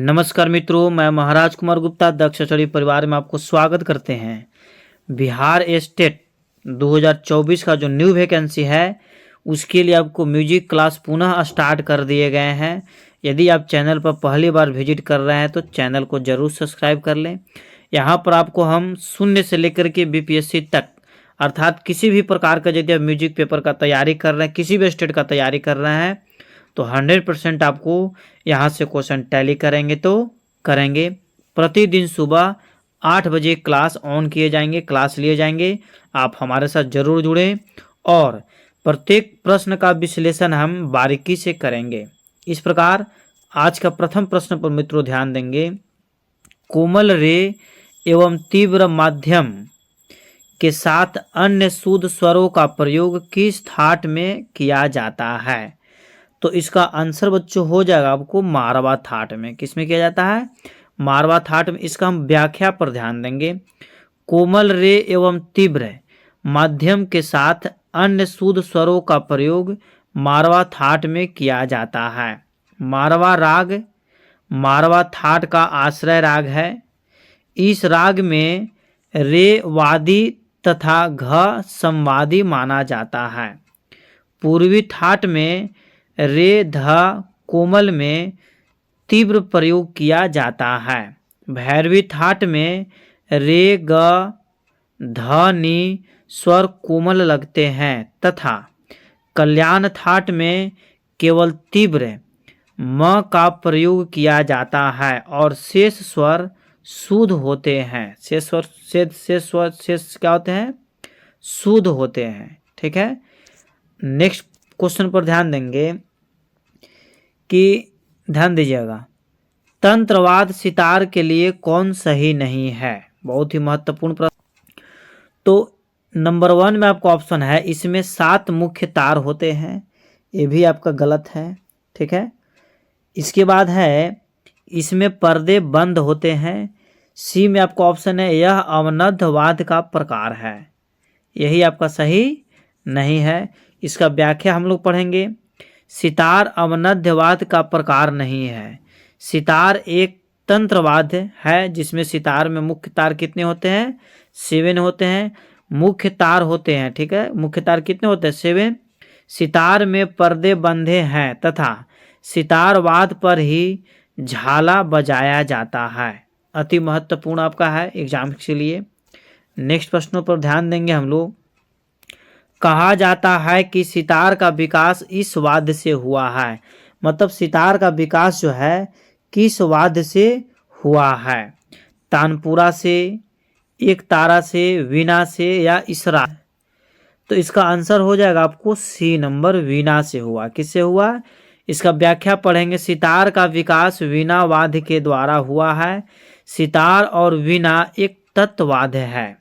नमस्कार मित्रों, मैं महाराज कुमार गुप्ता दक्ष स्टडी परिवार में आपको स्वागत करते हैं। बिहार स्टेट 2024 का जो न्यू वैकेंसी है उसके लिए आपको म्यूजिक क्लास पुनः स्टार्ट कर दिए गए हैं। यदि आप चैनल पर पहली बार विजिट कर रहे हैं तो चैनल को जरूर सब्सक्राइब कर लें। यहाँ पर आपको हम शून्य से लेकर के बीपीएससी तक अर्थात किसी भी प्रकार का यदि आप म्यूजिक पेपर का तैयारी कर रहे हैं, किसी भी स्टेट का तैयारी कर रहे हैं तो 100% आपको यहाँ से क्वेश्चन टैली करेंगे। प्रतिदिन सुबह 8 बजे क्लास ऑन किए जाएंगे, क्लास लिए जाएंगे। आप हमारे साथ जरूर जुड़ें और प्रत्येक प्रश्न का विश्लेषण हम बारीकी से करेंगे। इस प्रकार आज का प्रथम प्रश्न पर मित्रों ध्यान देंगे। कोमल रे एवं तीव्र माध्यम के साथ अन्य शुद्ध स्वरों का प्रयोग किस थाट में किया जाता है? तो इसका आंसर बच्चों हो जाएगा आपको मारवा थाट में। किस में किया जाता है? मारवा थाट में। इसका हम व्याख्या पर ध्यान देंगे। कोमल रे एवं तीव्र माध्यम के साथ अन्य शुद्ध स्वरों का प्रयोग मारवा थाट में किया जाता है। मारवा राग मारवा थाट का आश्रय राग है। इस राग में रे वादी तथा घ संवादी माना जाता है। पूर्वी थाट में रे ध कोमल में तीव्र प्रयोग किया जाता है। भैरवी थाट में रे ग ध नी स्वर कोमल लगते हैं तथा कल्याण थाट में केवल तीव्र म का प्रयोग किया जाता है और शेष स्वर शुद्ध होते हैं। शेष क्या होते हैं? शुद्ध होते हैं। ठीक है। नेक्स्ट क्वेश्चन पर ध्यान देंगे कि ध्यान दीजिएगा, तंत्रवाद सितार के लिए कौन सही नहीं है? बहुत ही महत्वपूर्ण प्रश्न। तो नंबर 1 में आपका ऑप्शन है, इसमें 7 मुख्य तार होते हैं। ये भी आपका गलत है। ठीक है। इसके बाद है, इसमें पर्दे बंद होते हैं। सी में आपका ऑप्शन है, यह अवनद्धवाद का प्रकार है। यही आपका सही नहीं है। इसका व्याख्या हम लोग पढ़ेंगे। सितार अवनद्धवाद का प्रकार नहीं है। सितार एक तंत्रवाद है जिसमें सितार में मुख्य तार कितने होते हैं? 7 होते हैं। मुख्य तार होते हैं। ठीक है। मुख्य तार कितने होते हैं? 7। सितार में पर्दे बंधे हैं तथा सितारवाद पर ही झाला बजाया जाता है। अति महत्वपूर्ण आपका है एग्जाम के लिए। नेक्स्ट प्रश्नों पर ध्यान देंगे हम लोग। कहा जाता है कि सितार का विकास इस वाद्य से हुआ है। मतलब सितार का विकास जो है किस वाद्य से हुआ है? तानपुरा से, एक तारा से, वीणा से या इसरा? तो इसका आंसर हो जाएगा आपको सी नंबर, वीणा से हुआ। किससे हुआ? इसका व्याख्या पढ़ेंगे। सितार का विकास वीणा वाद्य के द्वारा हुआ है। सितार और वीणा एक तत्वाद्य है।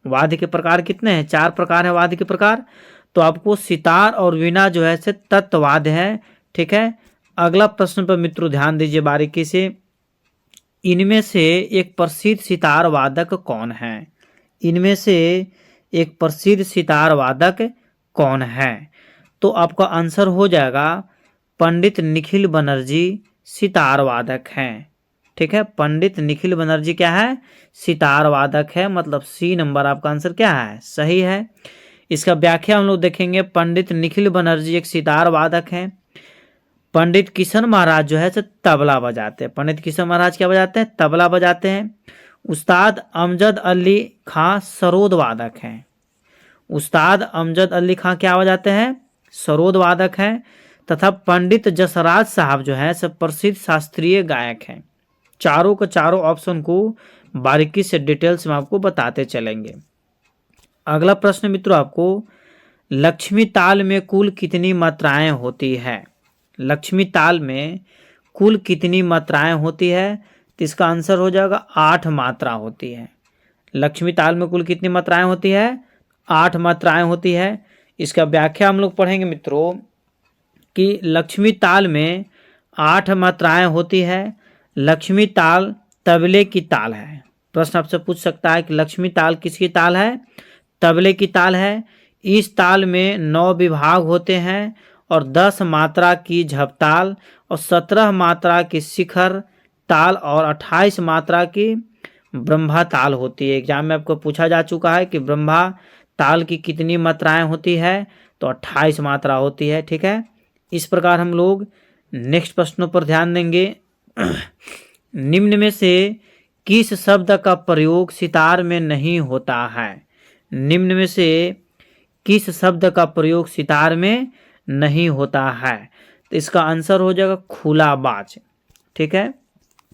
वाद्य के प्रकार कितने हैं? 4 प्रकार है वाद्य के प्रकार। तो आपको सितार और वीणा जो है से तत्वाद्य है। ठीक है। अगला प्रश्न पर मित्रों ध्यान दीजिए बारीकी से। इनमें से एक प्रसिद्ध सितार वादक कौन है? इनमें से एक प्रसिद्ध सितार वादक कौन है? तो आपका आंसर हो जाएगा पंडित निखिल बनर्जी सितार वादक हैं। ठीक है। पंडित निखिल बनर्जी क्या है? सितार वादक है। मतलब सी नंबर आपका आंसर क्या है? सही है। इसका व्याख्या हम लोग देखेंगे। पंडित निखिल बनर्जी एक सितार वादक हैं। पंडित किशन महाराज जो है से तबला बजाते हैं। पंडित किशन महाराज क्या बजाते हैं? तबला बजाते हैं। उस्ताद अमजद अली खां सरोद वादक हैं। उस्ताद अमजद अली खां क्या बजाते हैं? सरोद वादक हैं। तथा पंडित जसराज साहब जो है सब प्रसिद्ध शास्त्रीय गायक हैं। चारों के चारों ऑप्शन को बारीकी से डिटेल्स में आपको बताते चलेंगे। अगला प्रश्न मित्रों आपको, लक्ष्मी ताल में कुल कितनी मात्राएं होती है? लक्ष्मी ताल में कुल कितनी मात्राएं होती है? तो इसका आंसर हो जाएगा 8 मात्रा होती है। लक्ष्मी ताल में कुल कितनी मात्राएं होती है? 8 मात्राएं होती है। इसका व्याख्या हम लोग पढ़ेंगे मित्रों कि लक्ष्मी ताल में 8 मात्राएं होती है। लक्ष्मी ताल तबले की ताल है। प्रश्न आपसे पूछ सकता है कि लक्ष्मी ताल किसकी ताल है? तबले की ताल है। इस ताल में 9 विभाग होते हैं और 10 मात्रा की झपताल और 17 मात्रा की शिखर ताल और 28 मात्रा की ब्रह्मा ताल होती है। एग्जाम में आपको पूछा जा चुका है कि ब्रह्मा ताल की कितनी मात्राएं होती है, तो 28 मात्रा होती है। ठीक है, इस प्रकार हम लोग नेक्स्ट प्रश्नों पर ध्यान देंगे। निम्न में से किस शब्द का प्रयोग सितार में नहीं होता है? निम्न में से किस शब्द का प्रयोग सितार में नहीं होता है? तो इसका आंसर हो जाएगा खुला बाज। ठीक है,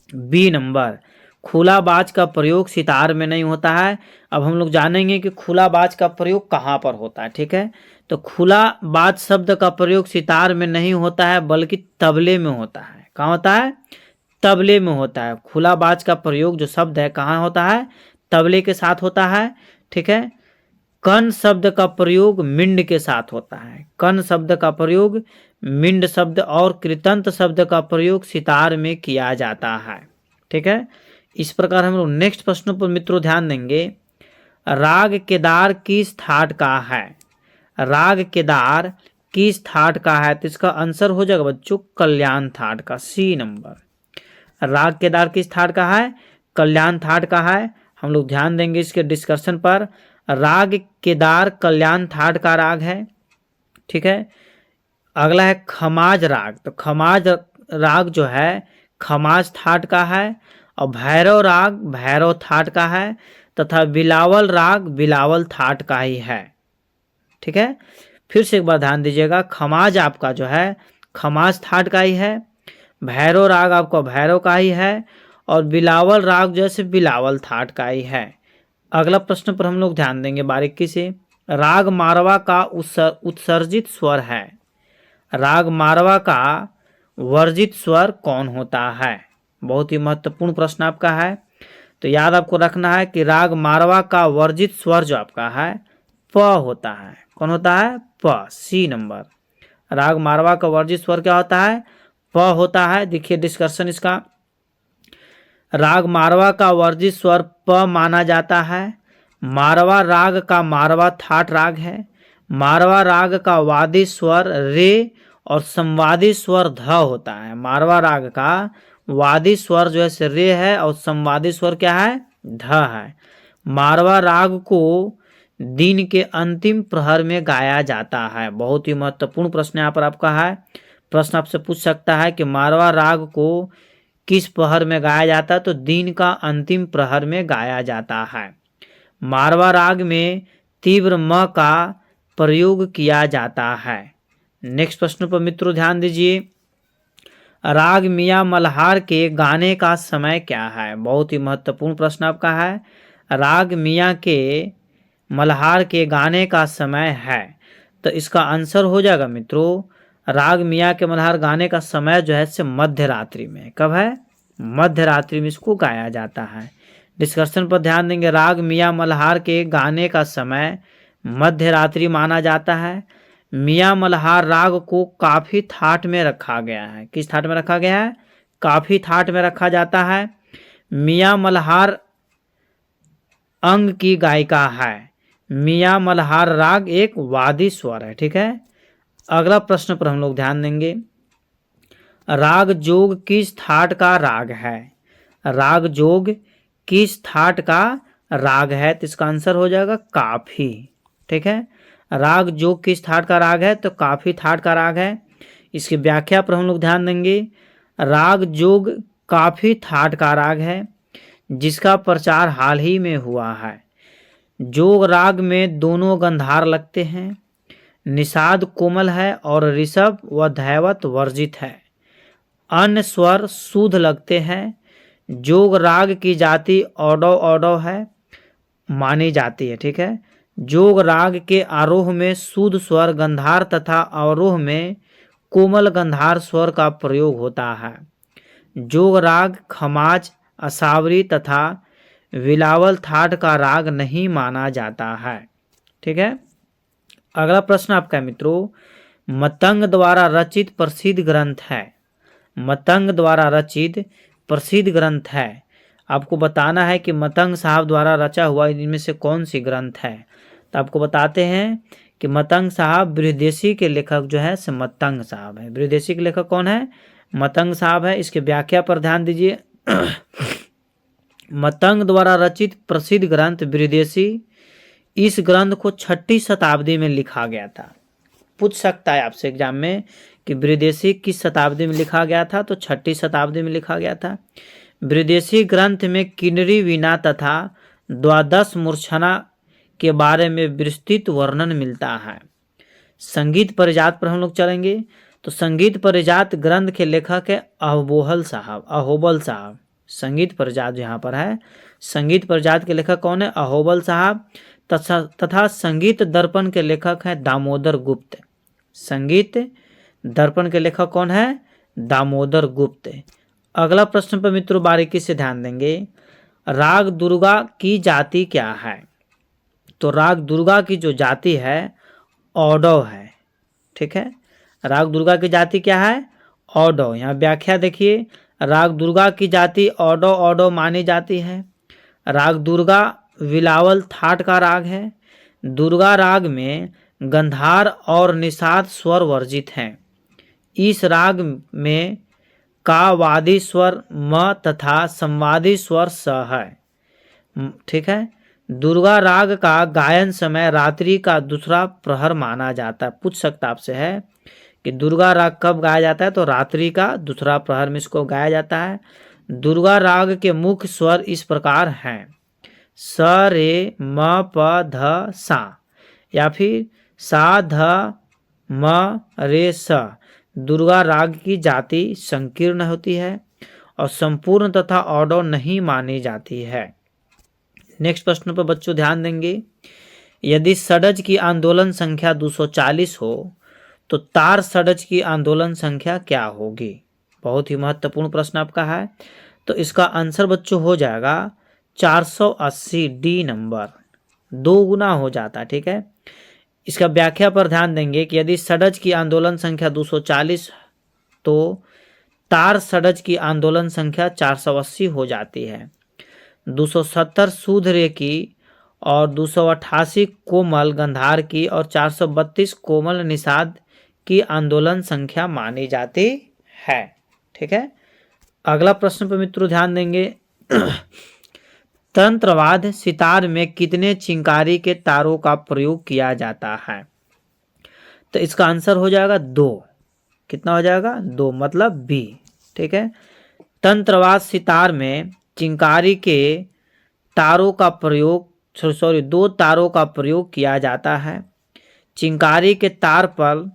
बी नंबर, खुला बाज का प्रयोग सितार में नहीं होता है। अब हम लोग जानेंगे कि खुला बाज का प्रयोग कहाँ पर होता है। ठीक है, तो खुला बाज शब्द का प्रयोग सितार में नहीं होता है बल्कि तबले में होता है। कहाँ होता है? तबले में होता है। खुला बाज का प्रयोग जो शब्द है कहाँ होता है? तबले के साथ होता है। ठीक है, कण शब्द का प्रयोग मिंड के साथ होता है। कण शब्द का प्रयोग मिंड शब्द और कृतंत शब्द का प्रयोग सितार में किया जाता है। ठीक है, इस प्रकार हम लोग नेक्स्ट प्रश्नों पर मित्रों ध्यान देंगे। राग केदार किस थाट का है? राग केदार किस थाट का है? तो इसका आंसर हो जाएगा बच्चों कल्याण थाट का, सी नंबर। राग केदार किस थाट का है? कल्याण थाट का है। हम लोग ध्यान देंगे इसके डिस्कशन पर। राग केदार कल्याण थाट का राग है। ठीक है, अगला है खमाज राग। तो खमाज राग जो है खमाज थाट का है, और भैरव राग भैरव थाट का है, तथा बिलावल राग बिलावल थाट का ही है। ठीक है, फिर से एक बार ध्यान दीजिएगा। खमाज आपका जो है खमाज थाट का ही है, भैरव राग आपका भैरव का ही है, और बिलावल राग जैसे बिलावल थाट का ही है। अगला प्रश्न पर हम लोग ध्यान देंगे बारीकी से। राग मारवा का उत्सर्जित स्वर है। राग मारवा का वर्जित स्वर कौन होता है? बहुत ही महत्वपूर्ण प्रश्न आपका है। तो याद आपको रखना है कि राग मारवा का वर्जित स्वर जो आपका है प होता है। कौन होता है? प, सी नंबर। राग मारवा का वर्जित स्वर क्या होता है? प होता है। देखिए डिस्कशन इसका। राग मारवा का वर्जित स्वर प माना जाता है। मारवा राग का मारवा थाट राग है। मारवा राग का वादी स्वर रे और संवादी स्वर ध होता है। मारवा राग का वादी स्वर जो है रे है और संवादी स्वर क्या है? ध है। मारवा राग को दिन के अंतिम प्रहर में गाया जाता है। बहुत ही महत्वपूर्ण प्रश्न यहाँ पर आपका है। प्रश्न आपसे पूछ सकता है कि मारवा राग को किस प्रहर में गाया जाता है? तो दिन का अंतिम प्रहर में गाया जाता है। मारवा राग में तीव्र म का प्रयोग किया जाता है। नेक्स्ट प्रश्न पर मित्रों ध्यान दीजिए। राग मियाँ मल्हार के गाने का समय क्या है? बहुत ही महत्वपूर्ण प्रश्न आपका है। राग मियाँ के मल्हार के गाने का समय है, तो इसका आंसर हो जाएगा मित्रों राग मियाँ के मल्हार गाने का समय जो है से मध्य रात्रि में। कब है? मध्य रात्रि में इसको गाया जाता है। डिस्कशन पर ध्यान देंगे। राग मियाँ मल्हार के गाने का समय मध्य रात्रि माना जाता है। मियाँ मल्हार राग को काफी थाट में रखा गया है। किस थाट में रखा गया है? काफी थाट में रखा जाता है। मियाँ मल्हार अंग की गायिका है। मियाँ मल्हार राग एक वादी स्वर है। ठीक है, अगला प्रश्न पर हम लोग ध्यान देंगे। राग जोग किस थाट का राग है? राग जोग किस थाट का राग है? तो इसका आंसर हो जाएगा काफी। ठीक है, राग जोग किस थाट का राग है? तो काफी थाट का राग है। इसकी व्याख्या पर हम लोग ध्यान देंगे। राग जोग काफी थाट का राग है जिसका प्रचार हाल ही में हुआ है। जोग राग में दोनों गंधार लगते हैं। निषाद कोमल है और ऋषभ व धैवत वर्जित है। अन्य स्वर शुद्ध लगते हैं। जोग राग की जाति औडव औडव है मानी जाती है। ठीक है, जोग राग के आरोह में शुद्ध स्वर गंधार तथा अवरोह में कोमल गंधार स्वर का प्रयोग होता है। जोग राग खमाज असावरी तथा विलावल थाट का राग नहीं माना जाता है। ठीक है, अगला प्रश्न आपका मित्रों। मतंग द्वारा रचित प्रसिद्ध ग्रंथ है। मतंग द्वारा रचित प्रसिद्ध ग्रंथ है। आपको बताना है कि मतंग साहब द्वारा रचा हुआ इनमें से कौन सी ग्रंथ है। तो आपको बताते हैं कि मतंग साहब बृहदेशी के लेखक जो है से मतंग साहब है। बृहदेशी के लेखक कौन है? मतंग साहब है। इसके व्याख्या पर ध्यान दीजिए। मतंग द्वारा रचित प्रसिद्ध ग्रंथ बृहदेशी, इस ग्रंथ को 6ठी शताब्दी में लिखा गया था। पूछ सकता है आपसे एग्जाम में कि बृहदेशी किस शताब्दी में लिखा गया था, तो 6ठी शताब्दी में लिखा गया था। बृहदेशी ग्रंथ में किन्नरी वीणा तथा द्वादश मूर्छना के बारे में विस्तृत वर्णन मिलता है। संगीत परिजात पर हम लोग चलेंगे, तो संगीत परिजात ग्रंथ के लेखक है अहोबल साहब। संगीत परिजात यहाँ पर है, संगीत परिजात के लेखक कौन है? अहोबल साहब। तथा संगीत दर्पण के लेखक हैं दामोदर गुप्त। संगीत दर्पण के लेखक कौन है? दामोदर गुप्त। अगला प्रश्न पर मित्रों बारीकी से ध्यान देंगे। राग दुर्गा की जाति क्या है? तो राग दुर्गा की जो जाति है औडव है। ठीक है, राग दुर्गा की जाति क्या है? औडव। यहाँ व्याख्या देखिए, राग दुर्गा की जाति औडव मानी जाती है। राग दुर्गा विलावल थाट का राग है। दुर्गा राग में गंधार और निषाद स्वर वर्जित हैं। इस राग में का वादी स्वर म तथा संवादी स्वर स है। ठीक है, दुर्गा राग का गायन समय रात्रि का दूसरा प्रहर माना जाता है। पूछ सकता आपसे है कि दुर्गा राग कब गाया जाता है, तो रात्रि का दूसरा प्रहर में इसको गाया जाता है। दुर्गा राग के मुख्य स्वर इस प्रकार हैं: स रे म प ध सा, या फिर सा ध म रे स। दुर्गा राग की जाति संकीर्ण होती है और संपूर्ण तथा औडव नहीं मानी जाती है। नेक्स्ट प्रश्न पर बच्चों ध्यान देंगे। यदि षड्ज की आंदोलन संख्या 240 हो तो तार षड्ज की आंदोलन संख्या क्या होगी? बहुत ही महत्वपूर्ण प्रश्न आपका है। तो इसका आंसर बच्चों हो जाएगा 480। डी नंबर 2 गुना हो जाता है। ठीक है, इसका व्याख्या पर ध्यान देंगे कि यदि षड्ज की आंदोलन संख्या 240 तो तार षड्ज की आंदोलन संख्या 480 हो जाती है। 270 शुद्ध रे की और 288 कोमल गंधार की और 432 कोमल निषाद की आंदोलन संख्या मानी जाती है। ठीक है, अगला प्रश्न पर मित्रों ध्यान देंगे। तंत्रवाद सितार में कितने चिंकारी के तारों का प्रयोग किया जाता है? तो इसका आंसर हो जाएगा 2। कितना हो जाएगा? 2, मतलब बी। ठीक है, तंत्रवाद सितार में चिंकारी के तारों का प्रयोग 2 तारों का प्रयोग किया जाता है। चिंकारी के तार पर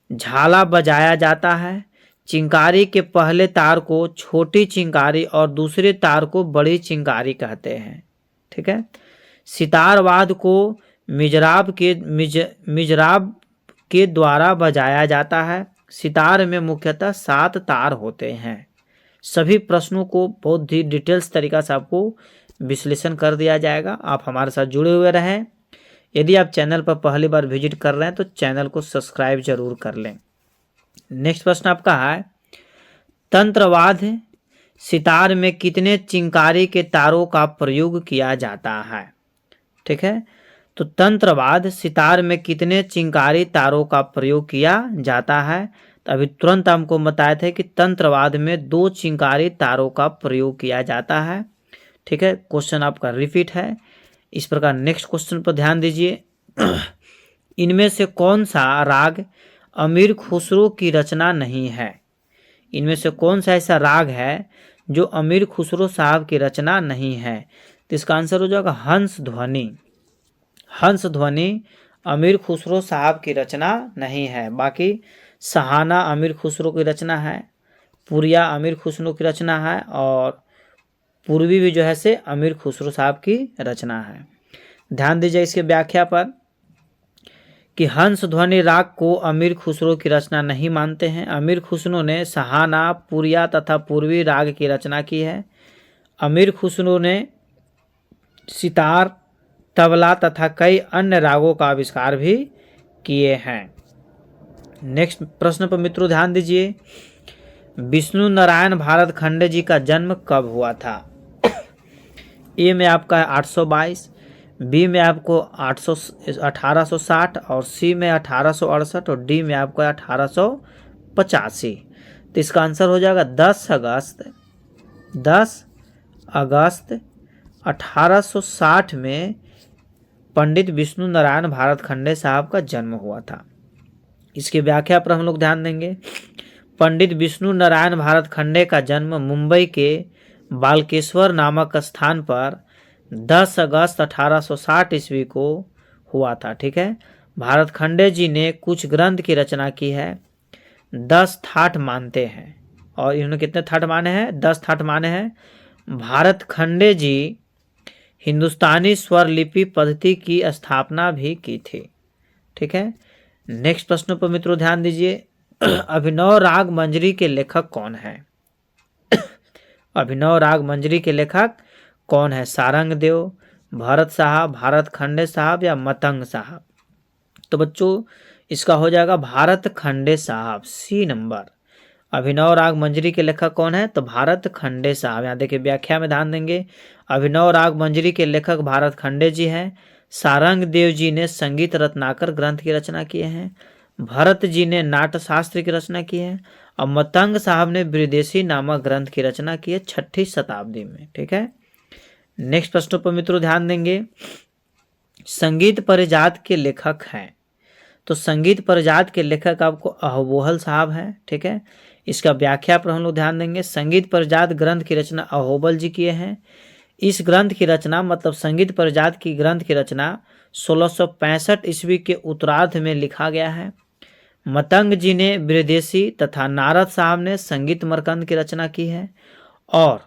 झाला बजाया जाता है। चिंकारी के पहले तार को छोटी चिंकारी और दूसरे तार को बड़ी चिंकारी कहते हैं। ठीक है, सितारवाद को मिजराब के द्वारा बजाया जाता है। सितार में मुख्यतः 7 तार होते हैं। सभी प्रश्नों को बहुत ही डिटेल्स तरीका से आपको विश्लेषण कर दिया जाएगा। आप हमारे साथ जुड़े हुए रहें। यदि आप चैनल पर पहली बार विजिट कर रहे हैं तो चैनल को सब्सक्राइब जरूर कर लें। नेक्स्ट प्रश्न आपका है, तंत्रवाद सितार में कितने चिंकारी के तारों का प्रयोग किया जाता है? ठीक है, तो तंत्रवाद सितार में कितने चिंकारी तारों का प्रयोग किया जाता है? तो अभी तुरंत हमको बताए थे कि तंत्रवाद में 2 चिंकारी तारों का प्रयोग किया जाता है। ठीक है, क्वेश्चन आपका रिपीट है। इस प्रकार नेक्स्ट क्वेश्चन पर ध्यान दीजिए। इनमें से कौन सा राग अमीर खुसरो की रचना नहीं है? इनमें से कौन सा ऐसा राग है जो अमीर खुसरो साहब की रचना नहीं है? तो इसका आंसर हो जाएगा हंस ध्वनि। हंस ध्वनि अमीर खुसरो साहब की रचना नहीं है। बाकी सहाना अमीर खुसरो की रचना है, पुरिया अमीर खुसरो की रचना है और पूर्वी भी जो है से अमीर खुसरो साहब की रचना है। ध्यान दीजिए इसके व्याख्या पर कि हंस ध्वनि राग को अमीर खुसरो की रचना नहीं मानते हैं। अमीर खुसरो ने सहाना, पुरिया तथा पूर्वी राग की रचना की है। अमीर खुसरो ने सितार, तबला तथा कई अन्य रागों का आविष्कार भी किए हैं। नेक्स्ट प्रश्न पर मित्रों ध्यान दीजिए। विष्णु नारायण भारत खंडे जी का जन्म कब हुआ था? ए में आपका है 822, बी में आपको 1860 और सी में 1868 और डी में आपको 1885। तो इसका आंसर हो जाएगा 10 अगस्त 10 अगस्त 1860 में पंडित विष्णु नारायण भारत खंडे साहब का जन्म हुआ था। इसकी व्याख्या पर हम लोग ध्यान देंगे। पंडित विष्णु नारायण भारत खंडे का जन्म मुंबई के बालकेश्वर नामक स्थान पर 10 अगस्त 1860 ईस्वी को हुआ था। ठीक है। भारत खंडे जी ने कुछ ग्रंथ की रचना की है। 10 थाट मानते हैं, और इन्होंने कितने थाट माने हैं? 10 थाट माने हैं। भारत खंडे जी हिंदुस्तानी स्वर लिपि पद्धति की स्थापना भी की थी। ठीक है। नेक्स्ट प्रश्न पर मित्रों ध्यान दीजिए। अभिनव राग मंजरी के लेखक कौन है? अभिनव राग मंजरी के लेखक कौन है? सारंग देव, भरत साहब, भारत खंडे साहब या मतंग साहब? तो बच्चों इसका हो जाएगा भारत खंडे साहब, सी नंबर। अभिनव राग मंजरी के लेखक कौन है? तो भारत खंडे साहब। यहाँ देखिए व्याख्या में ध्यान देंगे। अभिनव राग मंजरी के लेखक भारत खंडे जी हैं। सारंग देव जी ने संगीत रत्नाकर ग्रंथ की रचना किए हैं। भरत जी ने नाट्यशास्त्र की रचना की है। और मतंग साहब ने विदेशी नामक ग्रंथ की रचना की है 6ठी शताब्दी में। ठीक है। नेक्स्ट प्रश्नों पर मित्रों ध्यान देंगे। संगीत परिजात के लेखक हैं, तो संगीत परिजात के लेखक आपको अहोबोहल साहब हैं। ठीक है। इसका व्याख्या पर हम लोग ध्यान देंगे। संगीत परिजात ग्रंथ की रचना अहोबल जी किए हैं। इस ग्रंथ की रचना मतलब संगीत परिजात की ग्रंथ की रचना 1665 ईस्वी के उत्तरार्ध में लिखा गया है। मतंग जी ने विदेशी तथा नारद साहब ने संगीत मरकंद की रचना की है। और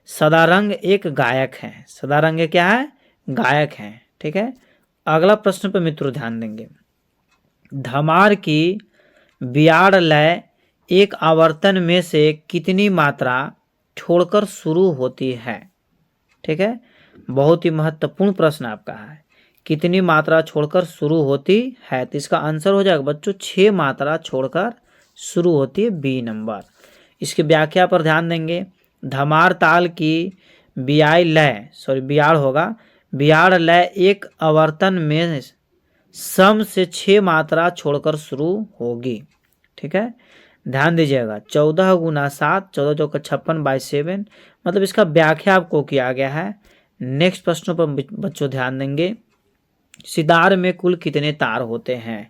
सदारंग एक गायक हैं। सदारंग क्या है? गायक हैं। ठीक है। अगला प्रश्न पर मित्रों ध्यान देंगे। धमार की बियाड़ लय एक आवर्तन में से कितनी मात्रा छोड़कर शुरू होती है? ठीक है। बहुत ही महत्वपूर्ण प्रश्न आपका है। कितनी मात्रा छोड़कर शुरू होती है? तो इसका आंसर हो जाएगा बच्चों 6 मात्रा छोड़कर शुरू होती है, बी नंबर। इसकी व्याख्या पर ध्यान देंगे। धमार ताल की बियाड़ होगा। बियाड़ लय एक आवर्तन में सम से 6 मात्रा छोड़कर शुरू होगी। ठीक है। ध्यान दीजिएगा। 14 गुना 7, 14 चौका 56/7, मतलब इसका व्याख्या आपको किया गया है। नेक्स्ट प्रश्नों पर बच्चों ध्यान देंगे। सितार में कुल कितने तार होते हैं?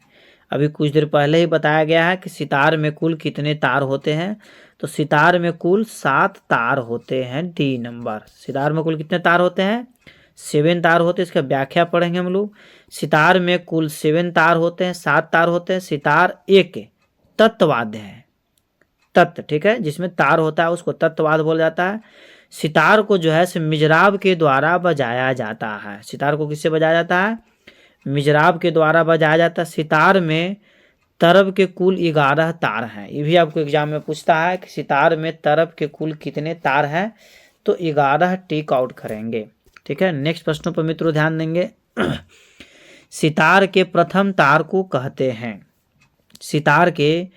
अभी कुछ देर पहले ही बताया गया है कि सितार में कुल कितने तार होते हैं। तो सितार में कुल 7 तार होते हैं, डी नंबर। सितार में कुल कितने तार होते हैं? 7 तार होते हैं। इसका व्याख्या पढ़ेंगे हम लोग। सितार में कुल 7 तार होते हैं, 7 तार होते हैं। सितार एक तत्वाद्य है, तत्व। ठीक है। जिसमें तार होता है उसको तत्वाद्य बोला जाता है। सितार को जो है मिजराब के द्वारा बजाया जाता है। सितार को किससे बजाया जाता है? मिजराब के द्वारा बजाया जाता है। सितार में तरब के कुल 11 तार हैं। ये भी आपको एग्जाम में पूछता है कि सितार में तरब के कुल कितने तार हैं, तो 11 टिक आउट करेंगे। ठीक है। नेक्स्ट प्रश्नों पर मित्रों ध्यान देंगे। सितार के प्रथम तार को कहते हैं। सितार के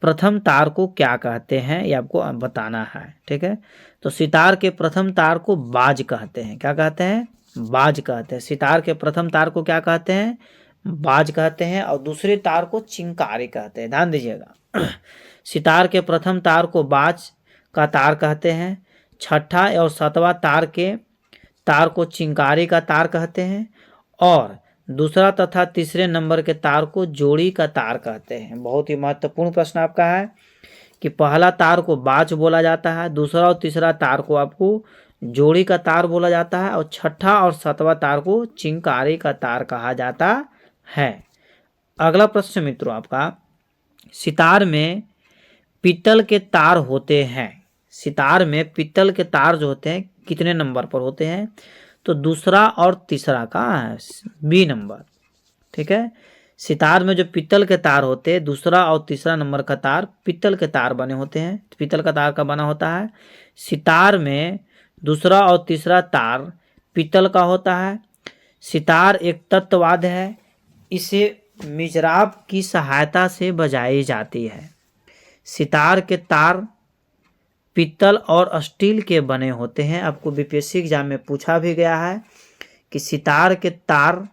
प्रथम तार को क्या कहते हैं ये आपको बताना है। ठीक है। तो सितार के प्रथम तार को बाज कहते हैं। क्या कहते हैं? बाज कहते हैं। सितार के प्रथम तार को क्या कहते हैं? बाज कहते हैं। और दूसरे तार को चिंकारी कहते हैं। ध्यान दीजिएगा। सितार के प्रथम तार को बाज का तार कहते हैं। छठा और 7वां तार को चिंकारी का तार कहते हैं। और दूसरा तथा तीसरे नंबर के तार को जोड़ी का तार कहते हैं। बहुत ही महत्वपूर्ण प्रश्न आपका है कि पहला तार को बाज बोला जाता है, दूसरा और तीसरा तार को आपको जोड़ी का तार बोला जाता है, और छठा और 7वां तार को चिंकारी का तार कहा जाता है। अगला प्रश्न मित्रों आपका, सितार में पीतल के तार होते हैं। सितार में पीतल के तार जो होते हैं कितने नंबर पर होते हैं? तो दूसरा और तीसरा का है, बी नंबर। ठीक है। सितार में जो पीतल के तार होते हैं दूसरा और तीसरा नंबर का तार पीतल के तार बने होते हैं। पीतल का तार का बना होता है। सितार में दूसरा और तीसरा तार पीतल का होता है। सितार एक तत्वाद्य है। इसे मिजराब की सहायता से बजाई जाती है। सितार के तार पीतल और स्टील के बने होते हैं। आपको बीपीएससी एग्जाम में पूछा भी गया है कि सितार के तार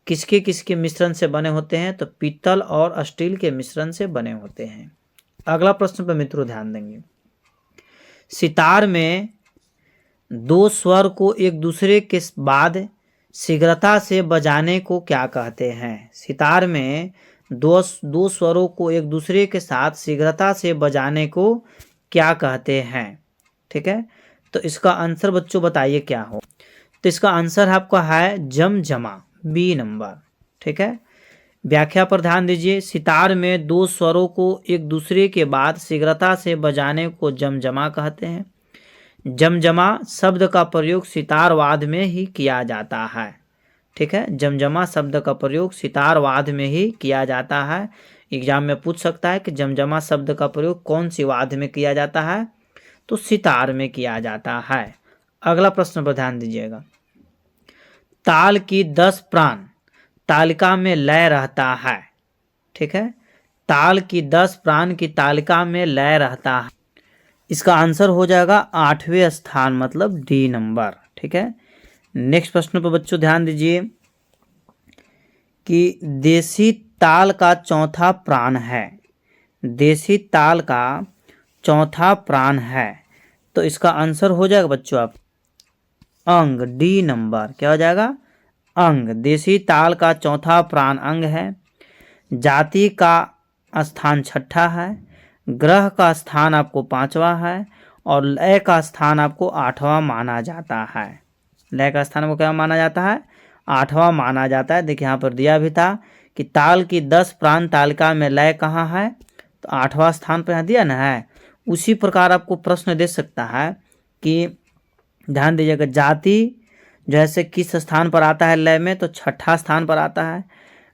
किसके किसके मिश्रण से बने होते हैं, तो पीतल और स्टील के मिश्रण से बने होते हैं। अगला प्रश्न पर मित्रों ध्यान देंगे। सितार में दो स्वर को एक दूसरे के बाद शीघ्रता से बजाने को क्या कहते हैं? सितार में दो स्वरों को एक दूसरे के साथ शीघ्रता से बजाने को क्या कहते हैं? ठीक है, तो इसका आंसर बच्चों बताइए क्या हो। तो इसका आंसर आपका है जमजमा, बी नंबर। ठीक है, व्याख्या पर ध्यान दीजिए। सितार में दो स्वरों को एक दूसरे के बाद शीघ्रता से बजाने को जमजमा कहते हैं। जमजमा शब्द का प्रयोग सितार वाद्य में ही किया जाता है। ठीक है, जमजमा शब्द का प्रयोग सितार वाद्य में ही किया जाता है। एग्जाम में पूछ सकता है कि जमजमा शब्द का प्रयोग कौन सी वाद्य में किया जाता है? तो सितार में किया जाता है। अगला प्रश्न पर ध्यान दीजिएगा। ताल की 10 प्राण तालिका में लय रहता है। ठीक है, ताल की 10 प्राण की तालिका में लय रहता है। इसका आंसर हो जाएगा 8वें स्थान, मतलब डी नंबर। ठीक है, नेक्स्ट प्रश्न पर बच्चों ध्यान दीजिए कि देसी ताल का चौथा प्राण है। देसी ताल का चौथा प्राण है, तो इसका आंसर हो जाएगा बच्चों आप अंग, डी नंबर। क्या हो जाएगा? अंग। देसी ताल का चौथा प्राण अंग है। जाति का स्थान छठा है। ग्रह का स्थान आपको 5वां है और लय का स्थान आपको 8वां माना जाता है। लय का स्थान को क्या माना जाता है? 8वां माना जाता है। देखिए यहाँ पर दिया भी था कि ताल की 10 प्राण तालिका में लय कहाँ है, तो 8वां स्थान पर यहाँ दिया ना है। उसी प्रकार आपको प्रश्न दे सकता है कि ध्यान दीजिएगा, जाति जैसे किस स्थान पर आता है लय में, तो छठा स्थान पर आता है।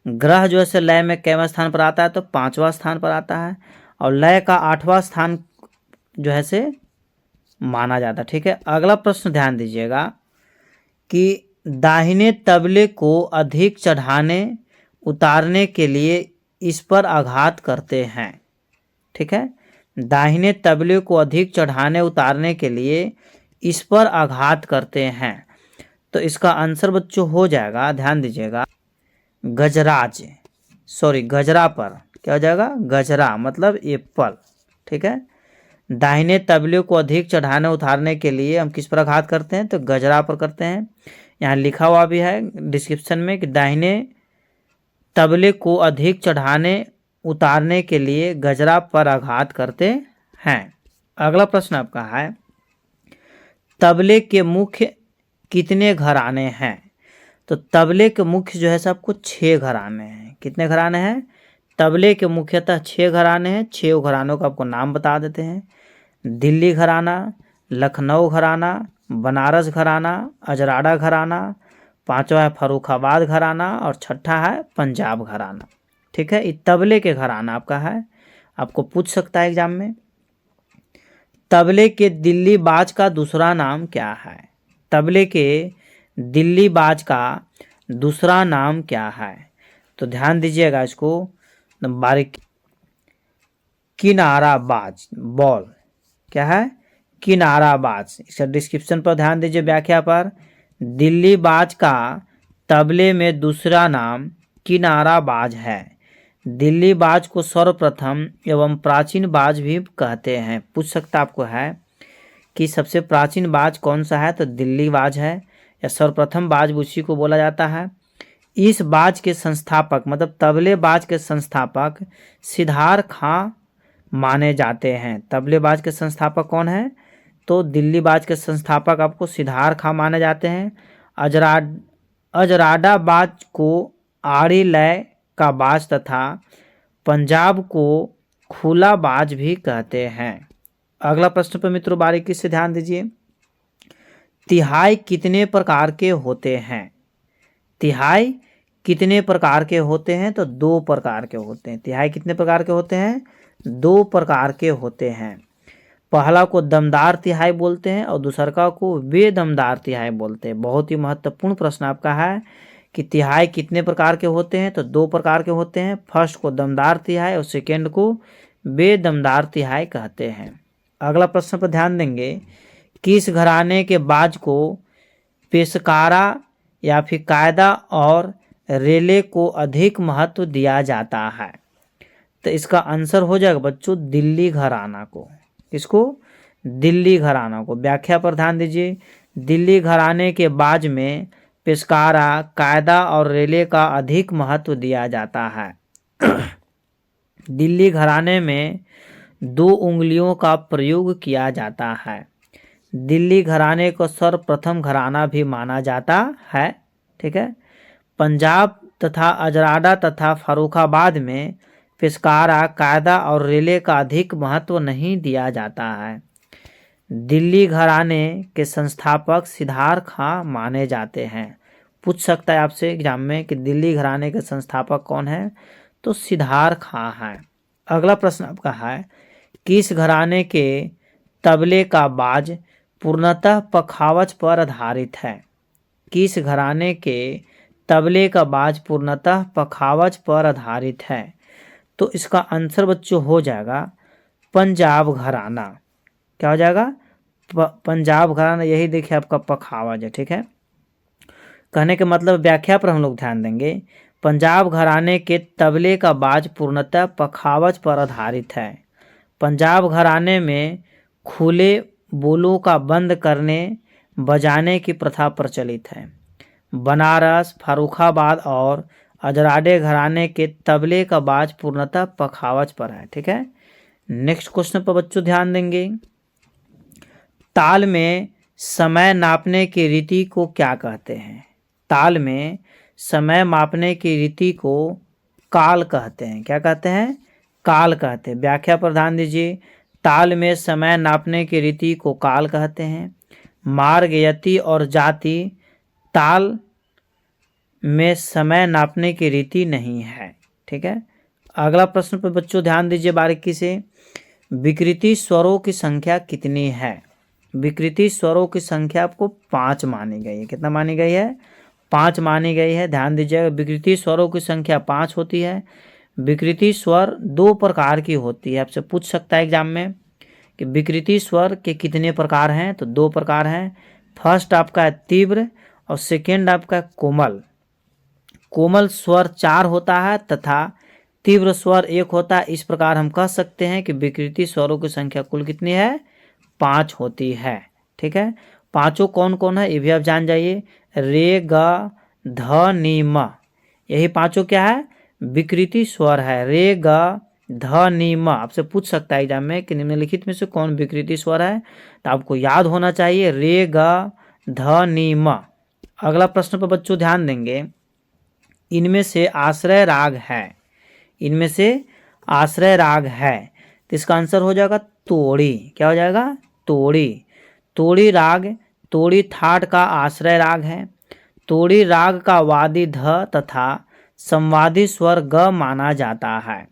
ग्रह जो है लय में कैवें स्थान पर आता है, तो 5वां स्थान पर आता है। और लय का 8वां स्थान जो है से माना जाता है। ठीक है, अगला प्रश्न ध्यान दीजिएगा कि दाहिने तबले को अधिक चढ़ाने उतारने के लिए इस पर आघात करते हैं। ठीक है, दाहिने तबले को अधिक चढ़ाने उतारने के लिए इस पर आघात करते हैं, तो इसका आंसर बच्चों हो जाएगा, ध्यान दीजिएगा, गजराज, सॉरी गजरा पर। क्या हो जाएगा? गजरा, मतलब एप्पल। ठीक है, दाहिने तबले को अधिक चढ़ाने उतारने के लिए हम किस पर आघात करते हैं, तो गजरा पर करते हैं। यहाँ लिखा हुआ भी है डिस्क्रिप्शन में कि दाहिने तबले को अधिक चढ़ाने उतारने के लिए गजरा पर आघात करते हैं। अगला प्रश्न आपका है, तबले के मुख्य कितने घराने हैं? तो तबले के मुख्य जो है सबको 6 घराने हैं। कितने घराने हैं? तबले के मुख्यतः 6 घराने हैं। 6 घरानों का आपको नाम बता देते हैं। दिल्ली घराना, लखनऊ घराना, बनारस घराना, अजराड़ा घराना, 5वां है फर्रुखाबाद घराना और 6ठा है पंजाब घराना। ठीक है, ये तबले के घराना आपका है, आपको पूछ सकता है एग्जाम में। तबले के दिल्ली बाज का दूसरा नाम क्या है? तबले के दिल्ली बाज का दूसरा नाम क्या है? तो ध्यान दीजिएगा इसको बारीक। किनारा बाज, बॉल। क्या है? किनारा बाज। इसका डिस्क्रिप्शन पर ध्यान दीजिए, व्याख्या पर। दिल्ली बाज का तबले में दूसरा नाम किनारा बाज है। दिल्ली बाज को सर्वप्रथम एवं प्राचीन बाज भी कहते हैं। पूछ सकता आपको है कि सबसे प्राचीन बाज कौन सा है, तो दिल्ली बाज है, या सर्वप्रथम बाज उसी को बोला जाता है। इस बाज के संस्थापक, मतलब तबले बाज के संस्थापक सिद्धार खां माने जाते हैं। तबले बाज के संस्थापक कौन है? तो दिल्ली बाज के संस्थापक आपको सिद्धार खां माने जाते हैं। अजराड़ा बाज को आड़ी लय का बाज तथा पंजाब को खुला बाज भी कहते हैं। अगला प्रश्न पर मित्रों बारीकी से ध्यान दीजिए। तिहाई कितने प्रकार के होते हैं? तिहाई कितने प्रकार के होते हैं? तो 2 प्रकार के होते हैं। तिहाई कितने प्रकार के होते हैं? 2 प्रकार के होते हैं। पहला को दमदार तिहाई बोलते हैं और दूसरा को बेदमदार तिहाई बोलते हैं। बहुत ही महत्वपूर्ण प्रश्न आपका है कि तिहाई कितने प्रकार के होते हैं, तो 2 प्रकार के होते हैं। फर्स्ट को दमदार तिहाई और सेकेंड को बेदमदार तिहाई कहते हैं। अगला प्रश्न पर ध्यान देंगे, किस घराने के बाज को पेशकारा या फिर कायदा और रेले को अधिक महत्व दिया जाता है? तो इसका आंसर हो जाएगा बच्चों दिल्ली घराना को। इसको दिल्ली घराना को। व्याख्या पर ध्यान दीजिए। दिल्ली घराने के बाज में पेशकारा, कायदा और रेले का अधिक महत्व दिया जाता है। दिल्ली घराने में 2 उंगलियों का प्रयोग किया जाता है। दिल्ली घराने को सर्वप्रथम घराना भी माना जाता है। ठीक है। पंजाब तथा अजराडा तथा फर्रुखाबाद में पेशकारा, कायदा और रेले का अधिक महत्व नहीं दिया जाता है। दिल्ली घराने के संस्थापक सिद्धार्थ खां माने जाते हैं। पूछ सकता है आपसे एग्जाम में कि दिल्ली घराने के संस्थापक कौन है, तो सिद्धार्थ खां है। अगला प्रश्न आपका है, किस घराने के तबले का बाज पूर्णतः पखावज पर आधारित है? किस घराने के तबले का बाज पूर्णतः पखावज पर आधारित है? तो इसका आंसर बच्चों हो जाएगा पंजाब घराना। क्या हो जाएगा? पंजाब घराना। यही देखिए आपका पखावज है। ठीक है। कहने के मतलब व्याख्या पर हम लोग ध्यान देंगे। पंजाब घराने के तबले का बाज पूर्णतः पखावज पर आधारित है। पंजाब घराने में खुले बोलों का बंद करने बजाने की प्रथा प्रचलित है। बनारस, फर्रुखाबाद और अजराडे घराने के तबले का बाज पूर्णतः पखावज पर है। ठीक है। नेक्स्ट क्वेश्चन पर बच्चों ध्यान देंगे। ताल में समय नापने की रीति को क्या कहते हैं? ताल में समय मापने की रीति को काल कहते हैं। क्या कहते हैं? काल कहते हैं। व्याख्या पर ध्यान दीजिए। ताल में समय नापने की रीति को काल कहते हैं। मार्ग, यति और जाति ताल में समय नापने की रीति नहीं है। ठीक है। अगला प्रश्न पर बच्चों ध्यान दीजिए बारीकी से। विकृति स्वरों की संख्या कितनी है? विकृति स्वरों की संख्या आपको 5 मानी गई है। कितना मानी गई है? 5 मानी गई है। ध्यान दीजिएगा। विकृति स्वरों की संख्या 5 होती है। विकृति स्वर 2 प्रकार की होती है। आपसे पूछ सकता है एग्जाम में कि विकृति स्वर के कितने प्रकार हैं, तो 2 प्रकार हैं। फर्स्ट आपका है तीव्र और सेकेंड आपका है कोमल। कोमल स्वर 4 होता है तथा तीव्र स्वर 1 होता है। इस प्रकार हम कह सकते हैं कि विकृति स्वरों की संख्या कुल कितनी है? 5 होती है। ठीक है। पांचों कौन कौन है ये भी आप जान जाइए। रे, ग, ध, नि, म। यही पांचों क्या है? विकृति स्वर है। रे, ग, ध, नि, म। आपसे पूछ सकता है एग्जाम में कि निम्नलिखित में से कौन विकृति स्वर है, तो आपको याद होना चाहिए रे, ग, ध, नि, म। अगला प्रश्न पर बच्चों ध्यान देंगे। इनमें से आश्रय राग है। इनमें से आश्रय राग है, तो इसका आंसर हो जाएगा तोड़ी। क्या हो जाएगा? तोड़ी। तोड़ी राग तोड़ी थाट का आश्रय राग है। तोड़ी राग का वादी ध तथा संवादी स्वर ग माना जाता है।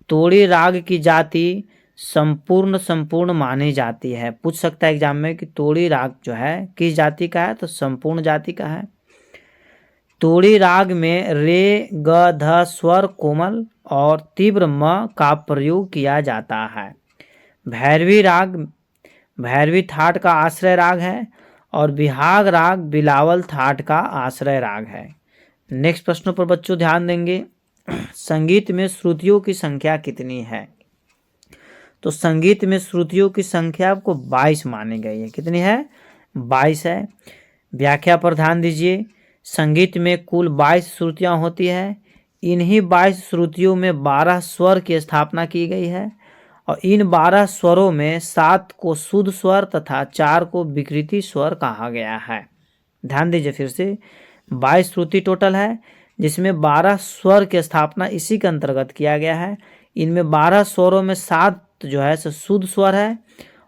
तोड़ी राग की जाति संपूर्ण मानी जाती है। पूछ सकता है एग्जाम में कि तोड़ी राग जो है किस जाति का है, तो संपूर्ण जाति का है। तोड़ी राग में रे, ग, ध स्वर कोमल और तीव्र म का प्रयोग किया जाता है। भैरवी राग भैरवी थाट का आश्रय राग है और बिहाग राग बिलावल थाट का आश्रय राग है। नेक्स्ट प्रश्नों पर बच्चों ध्यान देंगे। संगीत में श्रुतियों की संख्या कितनी है? तो संगीत में श्रुतियों की संख्या आपको 22 मानी गई है। कितनी है? 22 है। व्याख्या पर ध्यान दीजिए। संगीत में कुल 22 श्रुतियाँ होती है। इन्हीं 22 श्रुतियों में 12 स्वर की स्थापना की गई है और इन 12 स्वरों में 7 को शुद्ध स्वर तथा 4 को विकृति स्वर कहा गया है। ध्यान दीजिए फिर से। 22 श्रुति टोटल है जिसमें 12 स्वर की स्थापना इसी के अंतर्गत किया गया है। इनमें 12 स्वरों में 7 जो है से शुद्ध स्वर है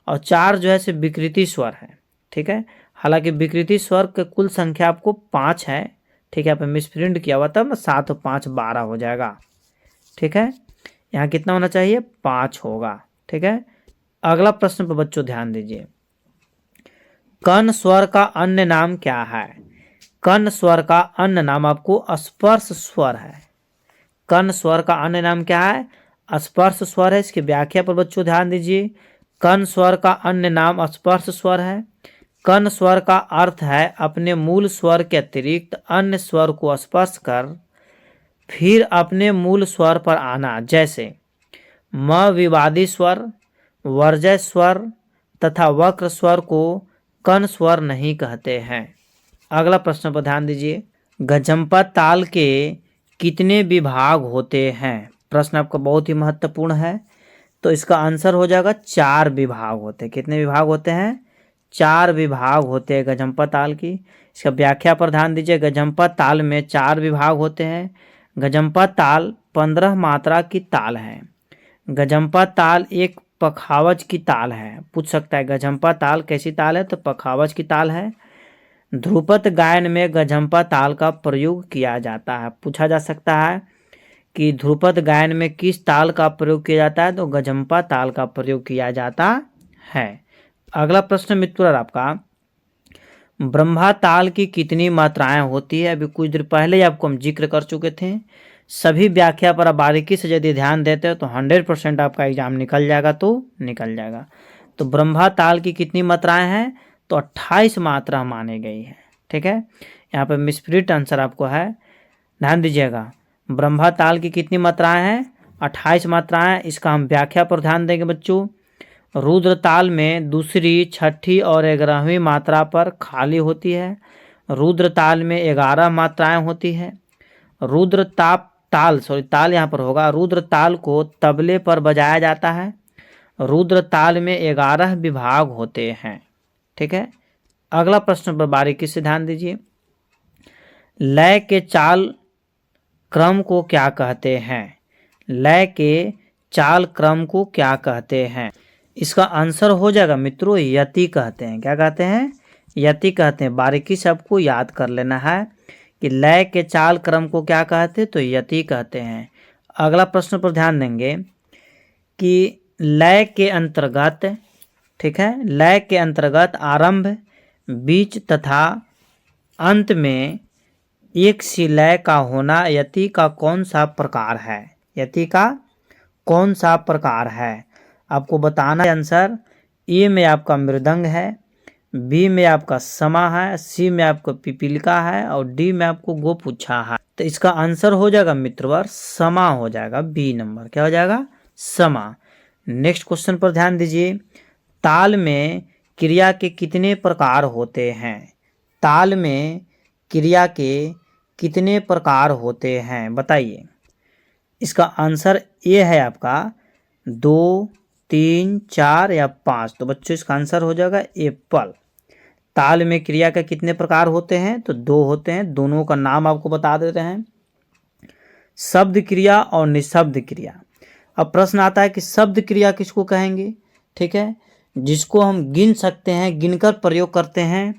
और 4 जो है से विकृति स्वर है। ठीक है। हालांकि विकृति स्वर के कुल संख्या आपको 5 है। ठीक है। यहाँ पे मिसप्रिंट किया हुआ तब ना 7 और 5 12 हो जाएगा। ठीक है। यहाँ कितना होना चाहिए? 5 होगा। ठीक है। अगला प्रश्न पर बच्चों ध्यान दीजिए। कर्ण स्वर का अन्य नाम क्या है? कर्ण स्वर का अन्य नाम आपको स्पर्श स्वर है। कर्ण स्वर का अन्य नाम क्या है? स्पर्श स्वर है। इसकी व्याख्या पर बच्चों ध्यान दीजिए। कर्ण स्वर का अन्य नाम स्पर्श स्वर है। कर्ण स्वर का अर्थ है अपने मूल स्वर के अतिरिक्त अन्य स्वर को स्पर्श कर फिर अपने मूल स्वर पर आना। जैसे म विवादी स्वर, वर्जय स्वर, तथा वक्र स्वर को कर्ण स्वर नहीं कहते हैं। अगला प्रश्न पर ध्यान दीजिए, गजंपा ताल के कितने विभाग होते हैं? प्रश्न आपका बहुत ही महत्वपूर्ण है। तो इसका आंसर हो जाएगा 4 विभाग होते हैं। कितने विभाग होते हैं? 4 विभाग होते हैं गजंपा ताल की। इसका व्याख्या पर ध्यान दीजिए, गजंपा ताल में 4 विभाग होते हैं। गजंपा ताल 15 मात्रा की ताल है। गजंपा ताल एक पखावज की ताल है। पूछ सकता है गजंपा ताल कैसी ताल है? तो पखावज की ताल है। ध्रुपद गायन में गजंपा ताल का प्रयोग किया जाता है। पूछा जा सकता है कि ध्रुपद गायन में किस ताल का प्रयोग किया जाता है? तो गजंपा ताल का प्रयोग किया जाता है। अगला प्रश्न मित्रों आपका, ब्रह्मा ताल की कितनी मात्राएं होती है? अभी कुछ देर पहले ही आपको हम जिक्र कर चुके थे। सभी व्याख्या पर आप बारीकी से यदि ध्यान देते हो तो 100% आपका एग्जाम निकल जाएगा, तो निकल जाएगा। तो ब्रह्मा ताल की कितनी मात्राएं हैं? तो 28 मात्रा मानी गई है। ठीक है, यहाँ पर मिसप्रिंट आंसर आपको है, ध्यान दीजिएगा। ब्रह्मा ताल की कितनी मात्राएं हैं? 28 मात्राएं। इसका हम व्याख्या पर ध्यान देंगे बच्चों। रुद्र ताल में दूसरी, छठी और 11वीं मात्रा पर खाली होती है। रुद्र ताल में 11 मात्राएं होती है। रुद्र ताल यहाँ पर होगा। रुद्र ताल को तबले पर बजाया जाता है। रुद्र ताल में 11 विभाग होते हैं। ठीक है, अगला प्रश्न पर बारीकी से ध्यान दीजिए, लय के चाल क्रम को क्या कहते हैं? लय के चाल क्रम को क्या कहते हैं? इसका आंसर हो जाएगा मित्रों, यति कहते हैं। क्या कहते हैं? यति कहते हैं। बारीकी से आपको याद कर लेना है कि लय के चाल क्रम को क्या कहते हैं? तो यति कहते हैं। अगला प्रश्न पर ध्यान देंगे कि लय के अंतर्गत, ठीक है, लय के अंतर्गत आरंभ, बीच तथा अंत में एक सी लय का होना यति का कौन सा प्रकार है? यति का कौन सा प्रकार है? आपको बताना है आंसर। ए में आपका मृदंग है, बी में आपका समा है, सी में आपको पिपीलिका है और डी में आपको गोपुच्छा है। तो इसका आंसर हो जाएगा मित्रवर समा हो जाएगा, बी नंबर। क्या हो जाएगा? समा। नेक्स्ट क्वेश्चन पर ध्यान दीजिए, ताल में क्रिया के कितने प्रकार होते हैं? ताल में क्रिया के कितने प्रकार होते हैं बताइए। इसका आंसर ये है आपका 2, 3, 4 या 5। तो बच्चों इसका आंसर हो जाएगा एप्पल। ताल में क्रिया के कितने प्रकार होते हैं? तो 2 होते हैं। दोनों का नाम आपको बता देते हैं, शब्द क्रिया और निशब्द क्रिया। अब प्रश्न आता है कि शब्द क्रिया किसको कहेंगे? ठीक है, जिसको हम गिन सकते हैं, गिनकर प्रयोग करते हैं,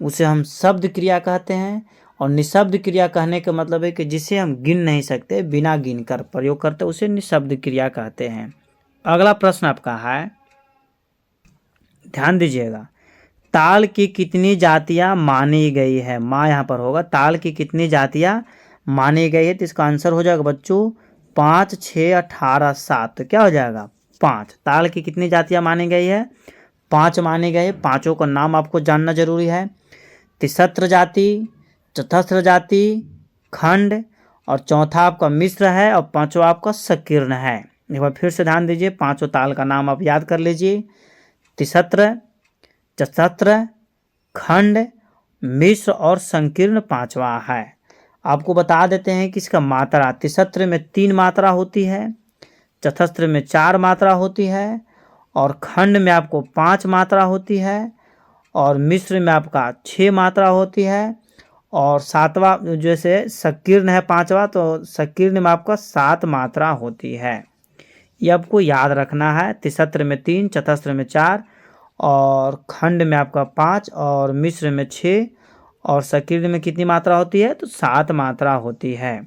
उसे हम शब्द क्रिया कहते हैं। और निशब्द क्रिया कहने का मतलब है कि जिसे हम गिन नहीं सकते, बिना गिनकर प्रयोग करते, उसे निशब्द क्रिया कहते हैं। अगला प्रश्न आपका है, ध्यान दीजिएगा, ताल की कितनी जातियां मानी गई है? माँ यहाँ पर होगा। ताल की कितनी जातियां मानी गई है? तो इसका आंसर हो जाएगा बच्चों 5, 6, 18, 7। तो क्या हो जाएगा? 5। ताल की कितनी जातियां मानी गई है? 5 मानी गई है। पांचों का नाम आपको जानना जरूरी है। तिसत्र जाति, चतस्त्र जाति, खंड और चौथा आपका मिश्र है और पांचवा आपका संकीर्ण है। एक बार फिर से ध्यान दीजिए, पांचों ताल का नाम आप याद कर लीजिए। तिसत्र, चतस्त्र, खंड, मिश्र और संकीर्ण पांचवा है। आपको बता देते हैं कि इसका मात्रा, तिसत्र में 3 मात्रा होती है, चतस्त्र में 4 मात्रा होती है और खंड में आपको 5 मात्रा होती है और मिश्र में आपका 6 मात्रा होती है और सातवां जैसे संकीर्ण है 5वां, तो संकीर्ण में आपका 7 मात्रा होती है। ये आपको याद रखना है। तिसत्र में 3, चतस्त्र में 4 और खंड में आपका 5 और मिश्र में 6 और संकीर्ण में कितनी मात्रा होती है? तो 7 मात्रा होती है।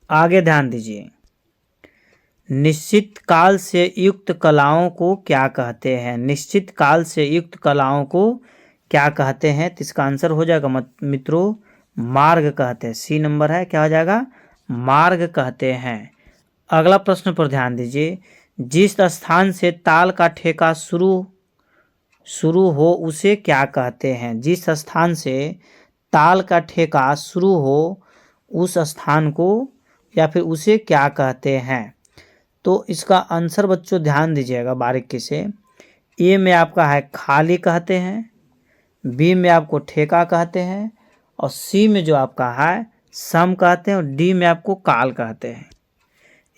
आगे ध्यान दीजिए, निश्चित काल से युक्त कलाओं को क्या कहते हैं? निश्चित काल से युक्त कलाओं को क्या कहते हैं? तो इसका आंसर हो जाएगा मित्रों मार्ग कहते हैं। सी नंबर है। क्या हो जाएगा? मार्ग कहते हैं। अगला प्रश्न पर ध्यान दीजिए, जिस स्थान से ताल का ठेका शुरू हो उसे क्या कहते हैं? जिस स्थान से ताल का ठेका शुरू हो उस स्थान को या फिर उसे क्या कहते हैं? तो इसका आंसर बच्चों ध्यान दीजिएगा बारीकी से, ए में आपका है खाली कहते हैं, बी में आपको ठेका कहते हैं, और सी में जो आपका है सम कहते हैं, और डी में आपको काल कहते हैं।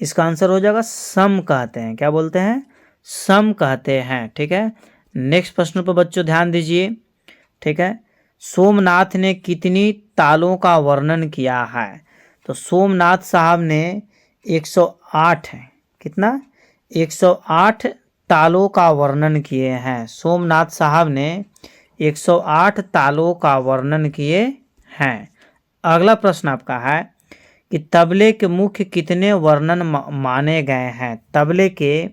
इसका आंसर हो जाएगा सम कहते हैं। क्या बोलते हैं? सम कहते हैं। ठीक है, नेक्स्ट प्रश्न पर बच्चों ध्यान दीजिए। ठीक है, सोमनाथ ने कितनी तालों का वर्णन किया है? तो सोमनाथ साहब ने 108 है, कितना? 108 तालों का वर्णन किए हैं। सोमनाथ साहब ने 108 तालों का वर्णन किए हैं। अगला प्रश्न आपका है कि तबले के मुख्य कितने वर्णन माने गए हैं? तबले के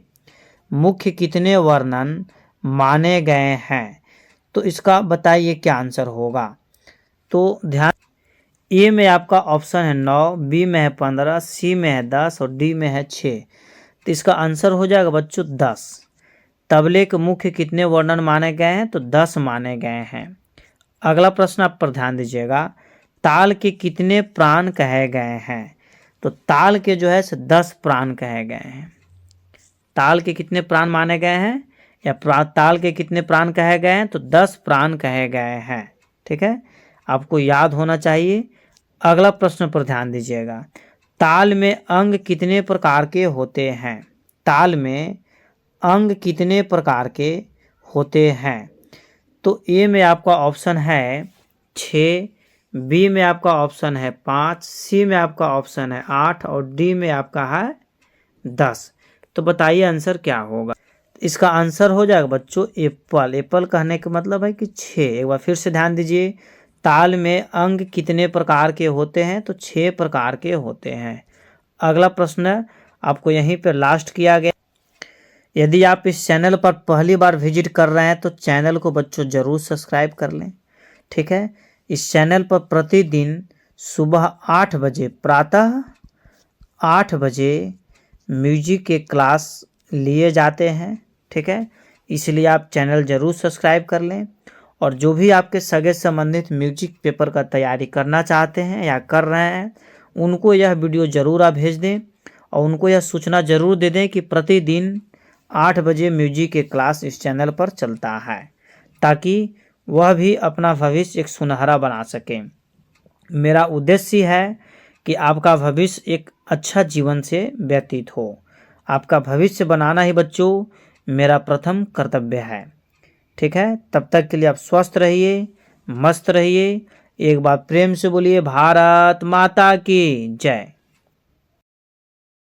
मुख्य कितने वर्णन माने गए हैं? तो इसका बताइए क्या आंसर होगा। तो ध्यान, ए में आपका ऑप्शन है 9, बी में है 15, सी में है 10 और डी में है 6। तो इसका आंसर हो जाएगा बच्चों 10। तबले के मुख्य कितने वर्णन माने गए हैं? तो 10 माने गए हैं। अगला प्रश्न आप पर ध्यान दीजिएगा। ताल के कितने प्राण कहे गए हैं? तो ताल के जो है 10 प्राण कहे गए हैं। ताल के कितने प्राण माने गए हैं, या ताल के कितने प्राण कहे गए हैं? तो 10 प्राण कहे गए हैं। ठीक है, आपको याद होना चाहिए। अगला प्रश्न पर ध्यान दीजिएगा। ताल में अंग कितने प्रकार के होते हैं? ताल में अंग कितने प्रकार के होते हैं? तो ए में आपका ऑप्शन है 6, बी में आपका ऑप्शन है 5, सी में आपका ऑप्शन है 8 और डी में आपका है 10। तो बताइए आंसर क्या होगा। इसका आंसर हो जाएगा बच्चों एप्पल। एप्पल कहने का मतलब है कि 6। एक बार फिर से ध्यान दीजिए। ताल में अंग कितने प्रकार के होते हैं? तो 6 प्रकार के होते हैं। अगला प्रश्न आपको यहीं पर लास्ट किया गया। यदि आप इस चैनल पर पहली बार विजिट कर रहे हैं तो चैनल को बच्चों ज़रूर सब्सक्राइब कर लें। ठीक है, इस चैनल पर प्रतिदिन सुबह 8 बजे, प्रातः 8 बजे म्यूजिक के क्लास लिए जाते हैं। ठीक है, इसलिए आप चैनल ज़रूर सब्सक्राइब कर लें। और जो भी आपके सगे संबंधित म्यूजिक पेपर का तैयारी करना चाहते हैं या कर रहे हैं, उनको यह वीडियो ज़रूर आप भेज दें और उनको यह सूचना ज़रूर दे दें कि प्रतिदिन 8 बजे म्यूजिक के क्लास इस चैनल पर चलता है, ताकि वह भी अपना भविष्य एक सुनहरा बना सके। मेरा उद्देश्य है कि आपका भविष्य एक अच्छा जीवन से व्यतीत हो। आपका भविष्य बनाना ही बच्चों मेरा प्रथम कर्तव्य है। ठीक है, तब तक के लिए आप स्वस्थ रहिए, मस्त रहिए। एक बार प्रेम से बोलिए भारत माता की जय।